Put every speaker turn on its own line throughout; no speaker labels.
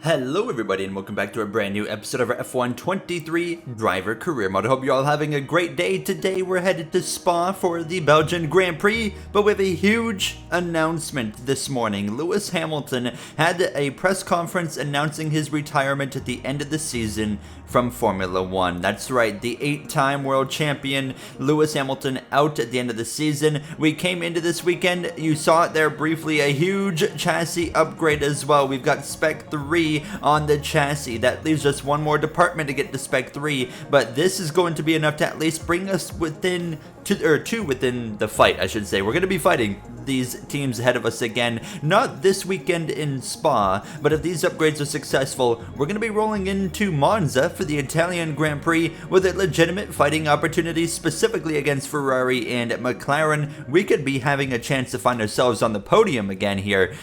Hello everybody and welcome back to a brand new episode of our F1 23 Driver Career Mode. I hope you're all having a great day. Today we're headed to Spa for the Belgian Grand Prix, but with a huge announcement this morning. Lewis Hamilton had a press conference announcing his retirement at the end of the season from Formula 1. That's right, the 8-time world champion Lewis Hamilton out at the end of the season. We came into this weekend, you saw it there briefly, a huge chassis upgrade as well. We've got SPEC 3 on the chassis. That leaves us one more department to get to SPEC 3, but this is going to be enough to at least bring us within two within the fight, I should say. We're going to be fighting these teams ahead of us again, not this weekend in Spa, but if these upgrades are successful, we're going to be rolling into Monza for the Italian Grand Prix with a legitimate fighting opportunity specifically against Ferrari and McLaren. We could be having a chance to find ourselves on the podium again here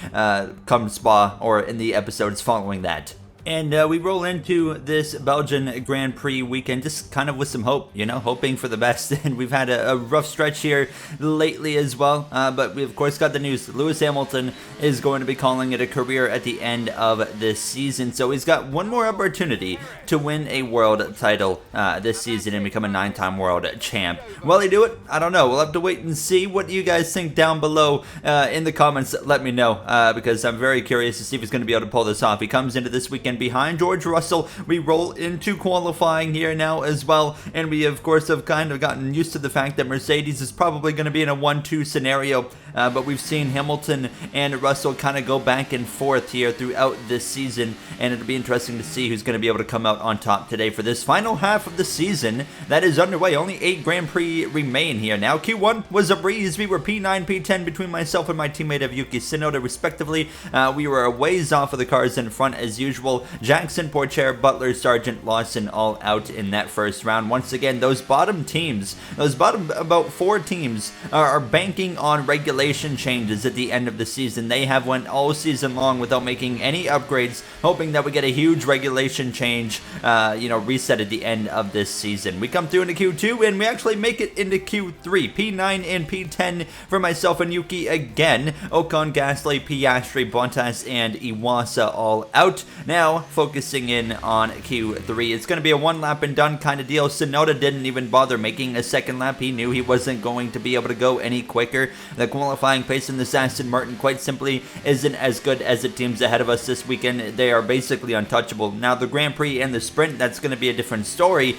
come Spa or in the episodes following that. And we roll into this Belgian Grand Prix weekend just kind of with some hope, you know, hoping for the best. And we've had a rough stretch here lately as well. But we, of course, got the news. Lewis Hamilton is going to be calling it a career at the end of this season. So he's got one more opportunity to win a world title this season and become a 9-time world champ. Will he do it? I don't know. We'll have to wait and see. What do you guys think down below in the comments? Let me know because I'm very curious to see if he's going to be able to pull this off. He comes into this weekend behind George Russell. We roll into qualifying here now as well, and we of course have kind of gotten used to the fact that Mercedes is probably going to be in a 1-2 scenario, but we've seen Hamilton and Russell kind of go back and forth here throughout this season, and it'll be interesting to see who's going to be able to come out on top today for this final half of the season that is underway. Only 8 Grand Prix remain here now. Q1 was a breeze. We were P9, P10 between myself and my teammate of Yuki Tsunoda respectively. We were a ways off of the cars in front as usual. Jackson, Pourchaire, Butler, Sargent, Lawson all out in that first round. Once again, those bottom teams, those bottom about 4 teams are banking on regulation changes at the end of the season. They have went all season long without making any upgrades, hoping that we get a huge regulation change, reset at the end of this season. We come through into Q2 and we actually make it into Q3. P9 and P10 for myself and Yuki again. Ocon, Gasly, Piastri, Bottas, and Iwasa all out. Now, focusing in on Q3. It's going to be a 1 lap and done kind of deal. Tsunoda didn't even bother making a second lap. He knew he wasn't going to be able to go any quicker. The qualifying pace in this Aston Martin quite simply isn't as good as the teams ahead of us this weekend. They are basically untouchable. Now, the Grand Prix and the Sprint, that's going to be a different story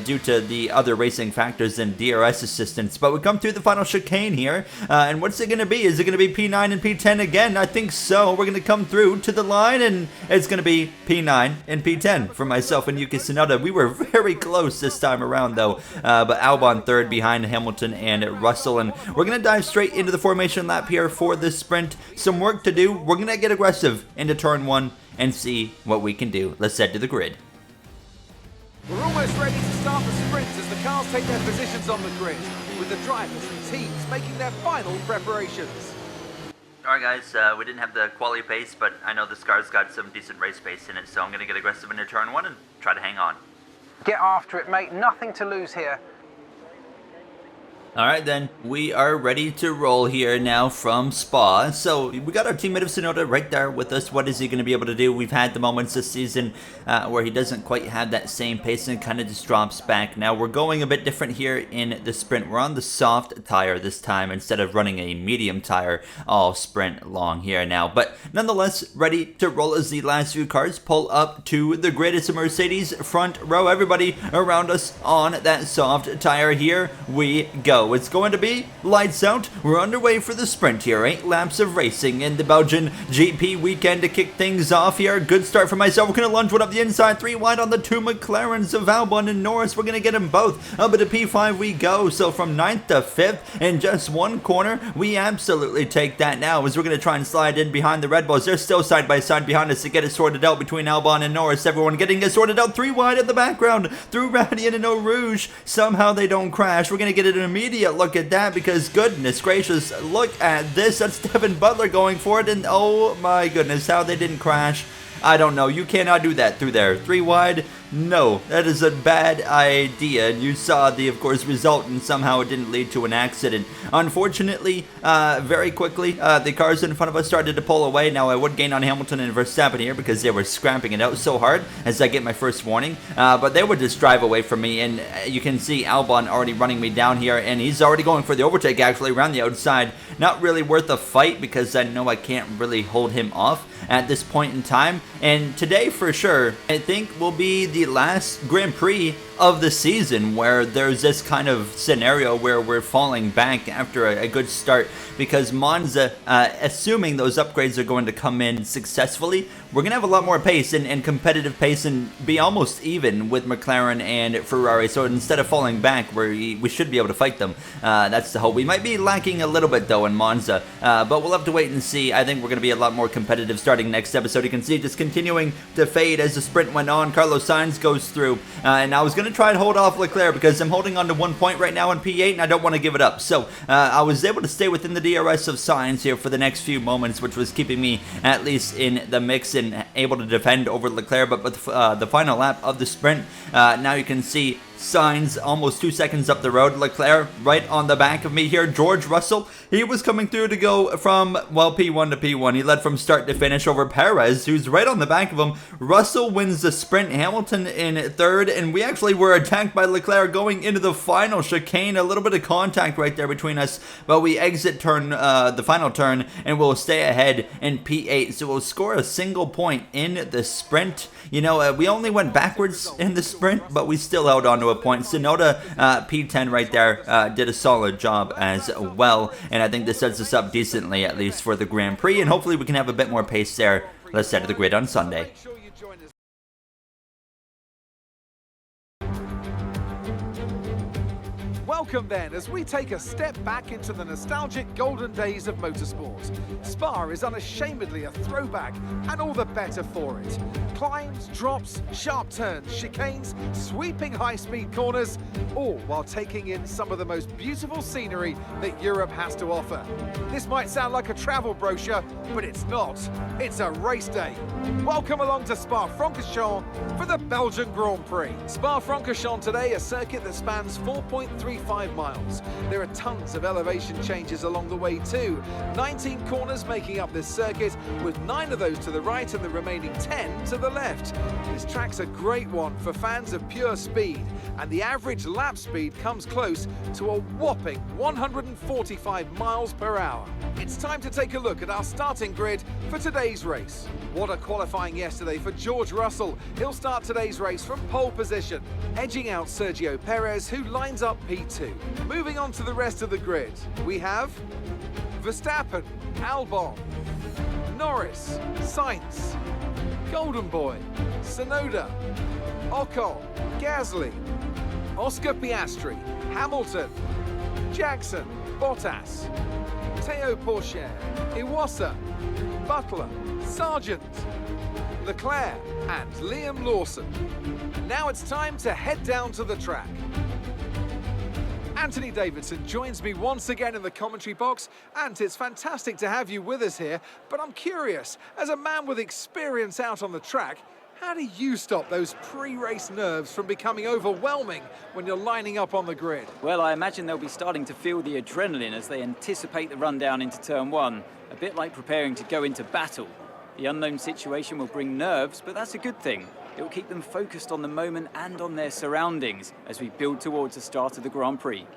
due to the other racing factors and DRS assistance. But we come through the final chicane here, and what's it going to be? Is it going to be P9 and P10 again? I think so. We're going to come through to the line, and it's going to be P9 and P10 for myself and Yuki Tsunoda. We were very close this time around though, but Albon third behind Hamilton and Russell, and we're going to dive straight into the formation lap here for this sprint. Some work to do. We're going to get aggressive into turn 1 and see what we can do. Let's head to the grid.
We're almost ready to start the sprint as the cars take their positions on the grid, with the drivers and teams making their final preparations.
Alright guys, we didn't have the quality pace, but I know this car's got some decent race pace in it, so I'm going to get aggressive into turn 1 and try to hang on.
Get after it, mate. Nothing to lose here.
Alright then, we are ready to roll here now from Spa. So, we got our teammate of Tsunoda right there with us. What is he going to be able to do? We've had the moments this season where he doesn't quite have that same pace and kind of just drops back. Now, we're going a bit different here in the sprint. We're on the soft tire this time instead of running a medium tire all sprint long here now. But nonetheless, ready to roll as the last few cars pull up to the grid. It's a Mercedes front row. Everybody around us on that soft tire. Here we go. It's going to be lights out. We're underway for the sprint here. 8 laps of racing in the Belgian GP weekend to kick things off here. Good start for myself. We're going to lunge one up the inside. 3 wide on the 2 McLarens of Albon and Norris. We're going to get them both. Up into P5 we go. So from 9th to 5th in just 1 corner, we absolutely take that now as we're going to try and slide in behind the Red Bulls. They're still side by side behind us to get it sorted out between Albon and Norris. Everyone getting it sorted out. 3 wide in the background through Radian and Eau Rouge. Somehow they don't crash. We're going to get an immediate look at that because goodness gracious, look at this. That's Devin Butler going for it, and oh my goodness, how they didn't crash. I don't know. You cannot do that through there. 3 wide? No, that is a bad idea. And you saw the, of course, result, and somehow it didn't lead to an accident. Unfortunately, very quickly, the cars in front of us started to pull away. Now, I would gain on Hamilton and Verstappen here because they were scrapping it out so hard as I get my first warning. But they would just drive away from me, and you can see Albon already running me down here, and he's already going for the overtake, actually, around the outside. Not really worth a fight because I know I can't really hold him off at this point in time. And today, for sure, I think will be the last Grand Prix of the season where there's this kind of scenario where we're falling back after a good start, because Monza, assuming those upgrades are going to come in successfully, we're going to have a lot more pace and competitive pace and be almost even with McLaren and Ferrari. So instead of falling back, we should be able to fight them. That's the hope. We might be lacking a little bit though in Monza, but we'll have to wait and see. I think we're going to be a lot more competitive starting next episode. You can see just continuing to fade as the sprint went on. Carlos Sainz goes through, and I was going to try and hold off Leclerc because I'm holding on to 1 point right now in P8 and I don't want to give it up. So I was able to stay within the DRS of Sainz here for the next few moments, which was keeping me at least in the mix and able to defend over Leclerc. But the final lap of the sprint, now you can see Sainz almost 2 seconds up the road. Leclerc right on the back of me here. George Russell, he was coming through to go from, well, P1 to P1. He led from start to finish over Perez, who's right on the back of him. Russell wins the sprint, Hamilton in third, and we actually were attacked by Leclerc going into the final chicane. A little bit of contact right there between us, but we exit turn, the final turn, and we'll stay ahead in P8. So we'll score a single point in the sprint. You know, we only went backwards in the sprint, but we still held on to a point. Sonoda, P10 right there, did a solid job as well, and I think this sets us up decently, at least for the Grand Prix, and hopefully we can have a bit more pace there. Let's head to the grid on Sunday.
Welcome then, as we take a step back into the nostalgic golden days of motorsport. Spa is unashamedly a throwback, and all the better for it. Climbs, drops, sharp turns, chicanes, sweeping high-speed corners, all while taking in some of the most beautiful scenery that Europe has to offer. This might sound like a travel brochure, but it's not. It's a race day. Welcome along to Spa-Francorchamps for the Belgian Grand Prix. Spa-Francorchamps today, a circuit that spans 4.35 miles. There are tons of elevation changes along the way too. 19 corners making up this circuit, with 9 of those to the right and the remaining 10 to the left. This track's a great one for fans of pure speed, and the average lap speed comes close to a whopping 145 miles per hour. It's time to take a look at our starting grid for today's race. What a qualifying yesterday for George Russell. He'll start today's race from pole position, edging out Sergio Perez, who lines up P2. Moving on to the rest of the grid, we have Verstappen, Albon, Norris, Sainz, Golden Boy, Sonoda, Ocon, Gasly, Oscar Piastri, Hamilton, Jackson, Bottas, Teo Pourchaire, Iwasa, Butler, Sargent, Leclerc and Liam Lawson. Now it's time to head down to the track. Anthony Davidson joins me once again in the commentary box, and it's fantastic to have you with us here, but I'm curious, as a man with experience out on the track, how do you stop those pre-race nerves from becoming overwhelming when you're lining up on the grid?
Well, I imagine they'll be starting to feel the adrenaline as they anticipate the run down into turn 1, a bit like preparing to go into battle. The unknown situation will bring nerves, but that's a good thing. It will keep them focused on the moment and on their surroundings as we build towards the start of the Grand Prix.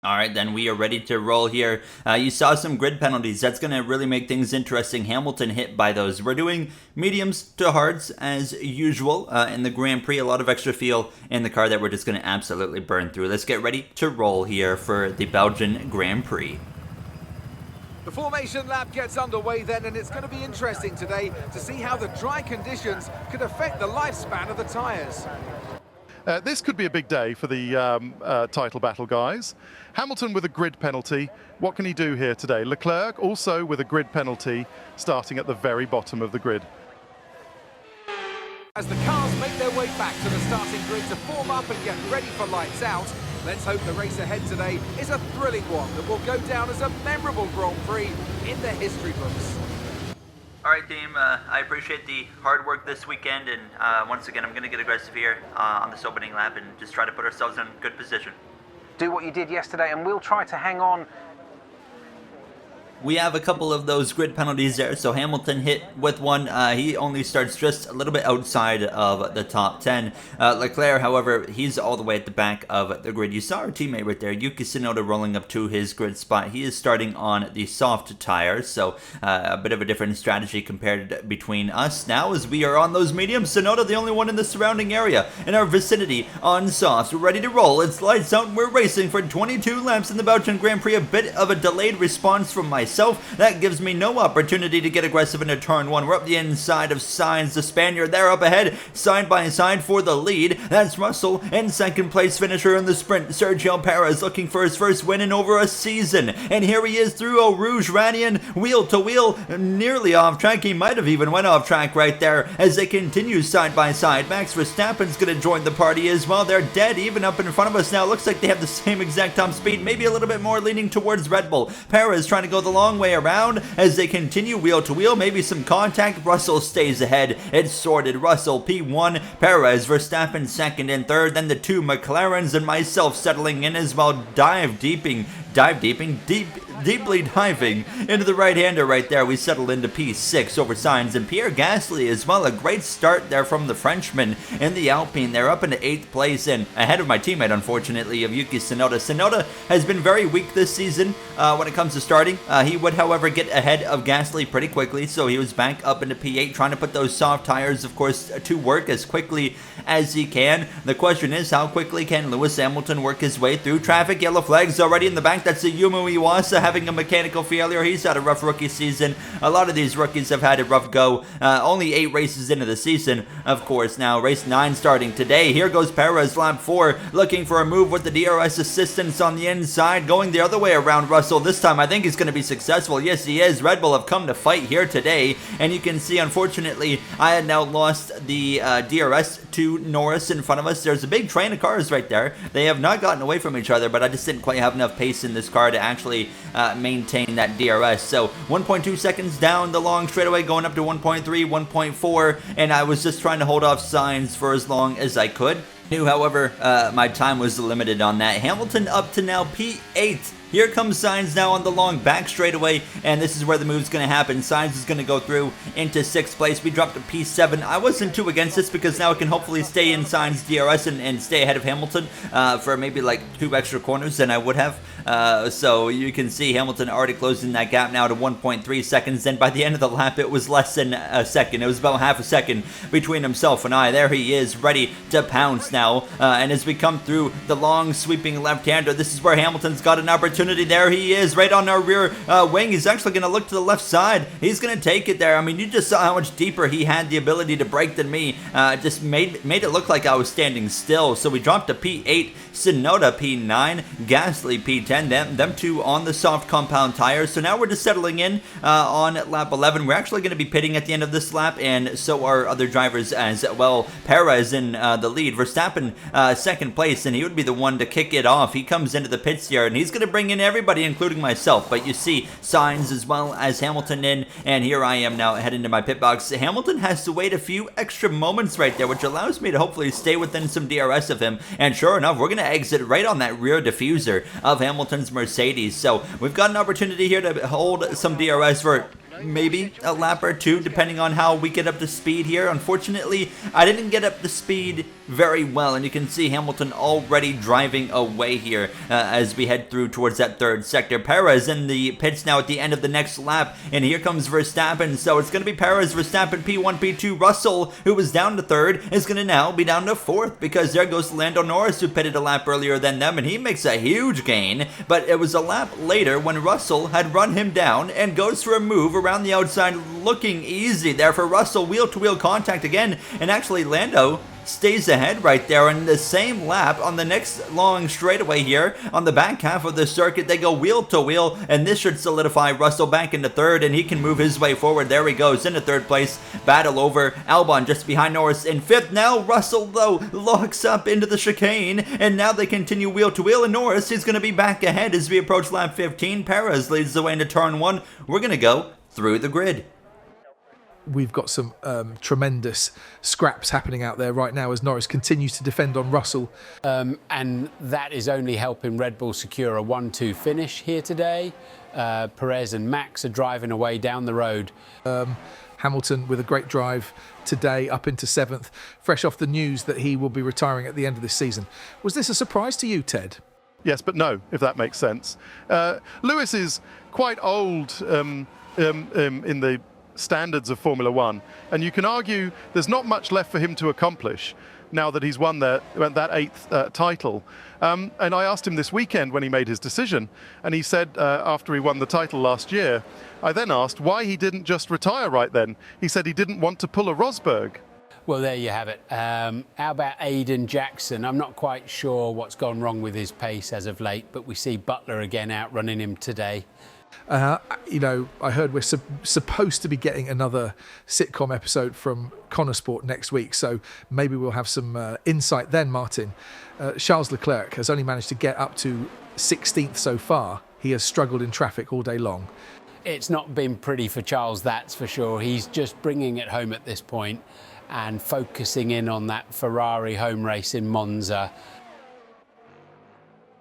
Alright, then we are ready to roll here. You saw some grid penalties. That's going to really make things interesting. Hamilton hit by those. We're doing mediums to hards as usual in the Grand Prix. A lot of extra fuel in the car that we're just going to absolutely burn through. Let's get ready to roll here for the Belgian Grand Prix.
The formation lap gets underway then, and it's going to be interesting today to see how the dry conditions could affect the lifespan of the tyres.
This could be a big day for the title battle, guys. Hamilton with a grid penalty. What can he do here today? Leclerc also with a grid penalty, starting at the very bottom of the grid.
As the cars make their way back to the starting grid to form up and get ready for lights out, let's hope the race ahead today is a thrilling one that will go down as a memorable Grand Prix in the history books.
Alright team, I appreciate the hard work this weekend, and once again I'm going to get aggressive here on this opening lap and just try to put ourselves in good position.
Do what you did yesterday and we'll try to hang on.
We have a couple of those grid penalties there, so Hamilton hit with one. He only starts just a little bit outside of the top 10. Leclerc, however, he's all the way at the back of the grid. You saw our teammate right there, Yuki Tsunoda, rolling up to his grid spot. He is starting on the soft tires, so a bit of a different strategy compared between us now as we are on those mediums. Tsunoda, the only one in the surrounding area in our vicinity on softs. We're ready to roll. It's lights out. We're racing for 22 laps in the Belgian Grand Prix. A bit of a delayed response from myself. That gives me no opportunity to get aggressive into turn 1. We're up the inside of Sainz, the Spaniard there up ahead, side by side for the lead. That's Russell in second place finisher in the sprint. Sergio Perez looking for his first win in over a season. And here he is through Eau Rouge Radian, wheel to wheel, nearly off track. He might have even went off track right there as they continue side by side. Max Verstappen's going to join the party as well. They're dead even up in front of us now. Looks like they have the same exact top speed, maybe a little bit more leaning towards Red Bull. Perez trying to go the long way around as they continue wheel to wheel, maybe some contact. Russell stays ahead. It's sorted. Russell P1, Perez, Verstappen second and third, then the two McLarens and myself settling in as well, deeply diving into the right-hander right there. We settle into P6 over Sainz and Pierre Gasly as well. A great start there from the Frenchman in the Alpine. They're up into 8th place and ahead of my teammate, unfortunately, of Yuki Tsunoda. Tsunoda has been very weak this season when it comes to starting. He would, however, get ahead of Gasly pretty quickly, so he was back up into P8 trying to put those soft tires, of course, to work as quickly as he can. The question is, how quickly can Lewis Hamilton work his way through traffic? Yellow flags already in the back. That's a Yumu Iwasa having a mechanical failure. He's had a rough rookie season. A lot of these rookies have had a rough go. Only 8 races into the season, of course. Now, race 9 starting today. Here goes Perez, lap 4, looking for a move with the DRS assistance on the inside, going the other way around Russell. This time, I think he's going to be successful. Yes, he is. Red Bull have come to fight here today, and you can see, unfortunately, I had now lost the DRS to Norris in front of us. There's a big train of cars right there. They have not gotten away from each other, but I just didn't quite have enough pace in this car to actually maintain that DRS. So 1.2 seconds down the long straightaway, going up to 1.3, 1.4, and I was just trying to hold off Sainz for as long as I could. However, my time was limited on that. Hamilton up to now P8. Here comes Sainz now on the long back straightaway, and this is where the move's going to happen. Sainz is going to go through into 6th place. We dropped to P7. I wasn't too against this because now I can hopefully stay in Sainz DRS and stay ahead of Hamilton for maybe like 2 extra corners than I would have. So you can see Hamilton already closing that gap now to 1.3 seconds, and by the end of the lap it was less than a second. It was about half a second between himself and I. There he is, ready to pounce now, and as we come through the long sweeping left-hander, this is where Hamilton's got an opportunity. There he is, right on our rear wing. He's actually going to look to the left side. He's going to take it there. I mean, you just saw how much deeper he had the ability to brake than me. Just made it look like I was standing still. So we dropped to P8, Tsunoda P9, Gasly P10. Them two on the soft compound tires. So now we're just settling in on lap 11. We're actually going to be pitting at the end of this lap, and so are other drivers as well. Perez in the lead, Verstappen second place, and he would be the one to kick it off. He comes into the pits here, and he's going to bring in everybody, including myself. But you see Sainz as well as Hamilton in, and here I am now heading to my pit box. Hamilton has to wait a few extra moments right there, which allows me to hopefully stay within some DRS of him, and sure enough, we're going to exit right on that rear diffuser of Hamilton's Mercedes. So we've got an opportunity here to hold some DRS for maybe a lap or two, depending on how we get up to speed here. Unfortunately, I didn't get up to speed very well, and you can see Hamilton already driving away here as we head through towards that third sector. Perez in the pits now at the end of the next lap, and here comes Verstappen. So it's going to be Perez, Verstappen, P1, P2. Russell, who was down to third, is going to now be down to fourth, because there goes Lando Norris, who pitted a lap earlier than them, and he makes a huge gain. But it was a lap later when Russell had run him down and goes for a move around the outside, looking easy there for Russell. Wheel-to-wheel contact again, and actually Lando stays ahead right there. In the same lap on the next long straightaway here on the back half of the circuit, they go wheel to wheel, and this should solidify Russell back into third, and he can move his way forward. There he goes into third place. Battle over Albon just behind Norris in fifth. Now Russell though locks up into the chicane, and now they continue wheel to wheel, and Norris is going to be back ahead as we approach lap 15. Perez leads the way into turn 1. We're going to go through the grid.
we've got some tremendous scraps happening out there right now as Norris continues to defend on Russell.
And that is only helping Red Bull secure a 1-2 finish here today. Perez and Max are driving away down the road.
Hamilton with a great drive today up into 7th, fresh off the news that he will be retiring at the end of this season. Was this a surprise to you, Ted?
Yes, but no, if that makes sense. Lewis is quite old in the standards of Formula One, and you can argue there's not much left for him to accomplish now that he's won that 8th title. And I asked him this weekend when he made his decision, and he said after he won the title last year, I then asked why he didn't just retire right then. He said he didn't want to pull a Rosberg.
Well, there you have it. How about Aiden Jackson? I'm not quite sure what's gone wrong with his pace as of late, but we see Butler again outrunning him today.
You know, I heard we're supposed to be getting another sitcom episode from Connor Sport next week, so maybe we'll have some insight then, Martin. Charles Leclerc has only managed to get up to 16th so far. He has struggled in traffic all day long.
It's not been pretty for Charles, that's for sure. He's just bringing it home at this point and focusing in on that Ferrari home race in Monza.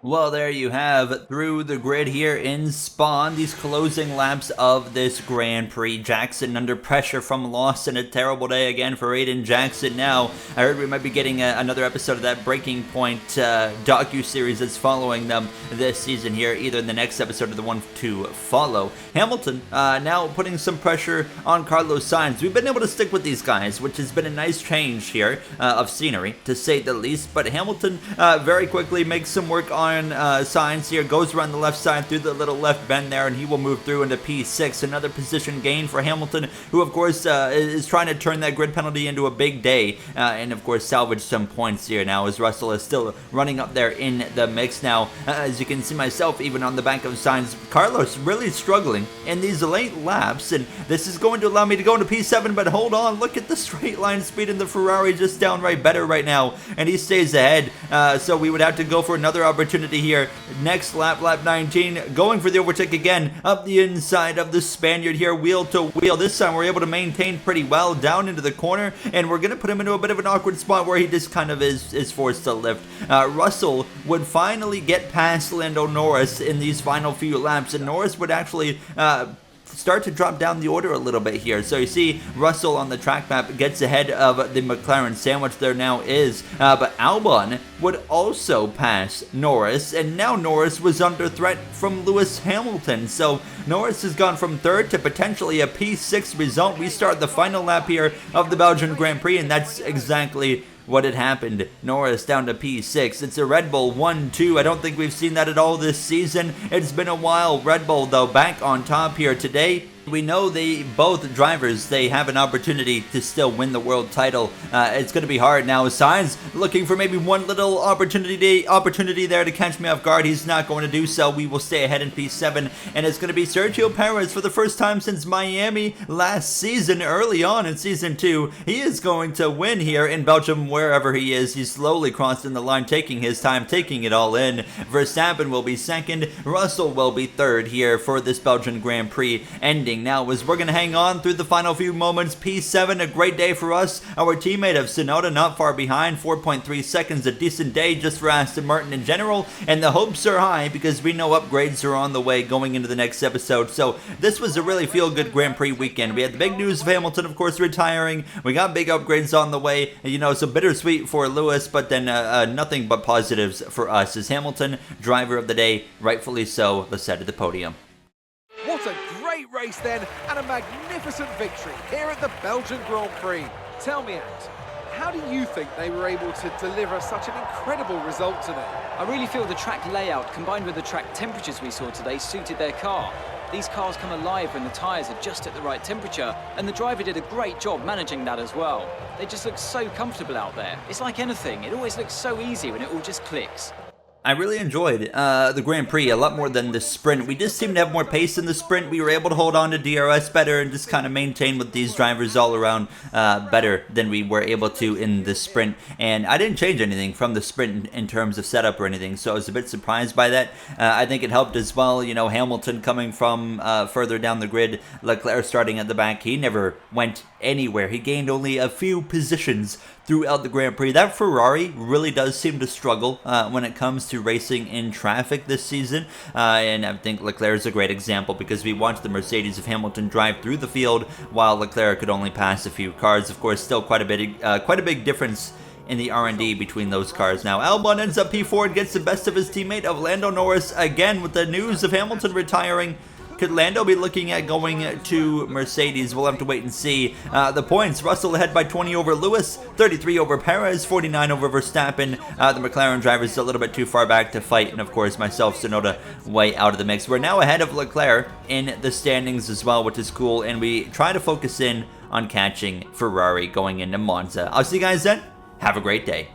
Well, there you have through the grid here in Spa, these closing laps of this Grand Prix. Jackson under pressure from Lawson. A terrible day again for Aiden Jackson. Now, I heard we might be getting another episode of that Breaking Point docu-series that's following them this season here, either in the next episode or the one to follow. Hamilton now putting some pressure on Carlos Sainz. We've been able to stick with these guys, which has been a nice change here of scenery, to say the least. But Hamilton very quickly makes some work on Sainz here, goes around the left side through the little left bend there, and he will move through into P6. Another position gain for Hamilton, who of course is trying to turn that grid penalty into a big day and of course salvage some points here now, as Russell is still running up there in the mix now. As you can see myself, even on the back of Sainz, Carlos really struggling in these late laps, and this is going to allow me to go into P7, but hold on, look at the straight line speed in the Ferrari, just downright better right now, and he stays ahead. So we would have to go for another opportunity here. Next lap, lap 19, going for the overtake again up the inside of the Spaniard here, wheel to wheel. This time we're able to maintain pretty well down into the corner, and we're going to put him into a bit of an awkward spot where he just kind of is forced to lift. Russell would finally get past Lando Norris in these final few laps, and Norris would actually start to drop down the order a little bit here. So you see Russell on the track map gets ahead of the McLaren sandwich there now is, but Albon would also pass Norris, and now Norris was under threat from Lewis Hamilton. So Norris has gone from 3rd to potentially a P6 result. We start the final lap here of the Belgian Grand Prix, and that's exactly what had happened. Norris down to P6. It's a Red Bull 1-2. I don't think we've seen that at all this season. It's been a while. Red Bull, though, back on top here today. We know both drivers, they have an opportunity to still win the world title. It's going to be hard now. Sainz looking for maybe one little opportunity there to catch me off guard. He's not going to do so. We will stay ahead in P7, and it's going to be Sergio Perez for the first time since Miami last season, early on in Season 2. He is going to win here in Belgium, wherever he is. He's slowly crossing the line, taking his time, taking it all in. Verstappen will be 2nd. Russell will be 3rd here for this Belgian Grand Prix ending now, as we're going to hang on through the final few moments. P7, a great day for us. Our teammate of Tsunoda not far behind, 4.3 seconds, a decent day just for Aston Martin in general, and the hopes are high because we know upgrades are on the way going into the next episode. So this was a really feel-good Grand Prix weekend. We had the big news of Hamilton, of course, retiring. We got big upgrades on the way, you know, some bittersweet for Lewis, but then nothing but positives for us as Hamilton, driver of the day, rightfully so, the set of the podium.
What a great race then, and a magnificent victory here at the Belgian Grand Prix. Tell me, Ant, how do you think they were able to deliver such an incredible result today?
I really feel the track layout combined with the track temperatures we saw today suited their car. These cars come alive when the tyres are just at the right temperature, and the driver did a great job managing that as well. They just look so comfortable out there. It's like anything, it always looks so easy when it all just clicks.
I really enjoyed the Grand Prix a lot more than the sprint. We just seemed to have more pace in the sprint. We were able to hold on to DRS better and just kind of maintain with these drivers all around better than we were able to in the sprint. And I didn't change anything from the sprint in terms of setup or anything, so I was a bit surprised by that. I think it helped as well, you know, Hamilton coming from further down the grid, Leclerc starting at the back. He never went anywhere. He gained only a few positions throughout the Grand Prix. That Ferrari really does seem to struggle when it comes to racing in traffic this season, and I think Leclerc is a great example because we watched the Mercedes of Hamilton drive through the field while Leclerc could only pass a few cars. Of course, still quite a big difference in the R&D between those cars. Now, Albon ends up P4 and gets the best of his teammate of Lando Norris again with the news of Hamilton retiring. Could Lando be looking at going to Mercedes? We'll have to wait and see. The points, Russell ahead by 20 over Lewis, 33 over Perez, 49 over Verstappen. The McLaren drivers a little bit too far back to fight, and of course myself, Tsunoda, way out of the mix. We're now ahead of Leclerc in the standings as well, which is cool, and we try to focus in on catching Ferrari going into Monza. I'll see you guys then. Have a great day.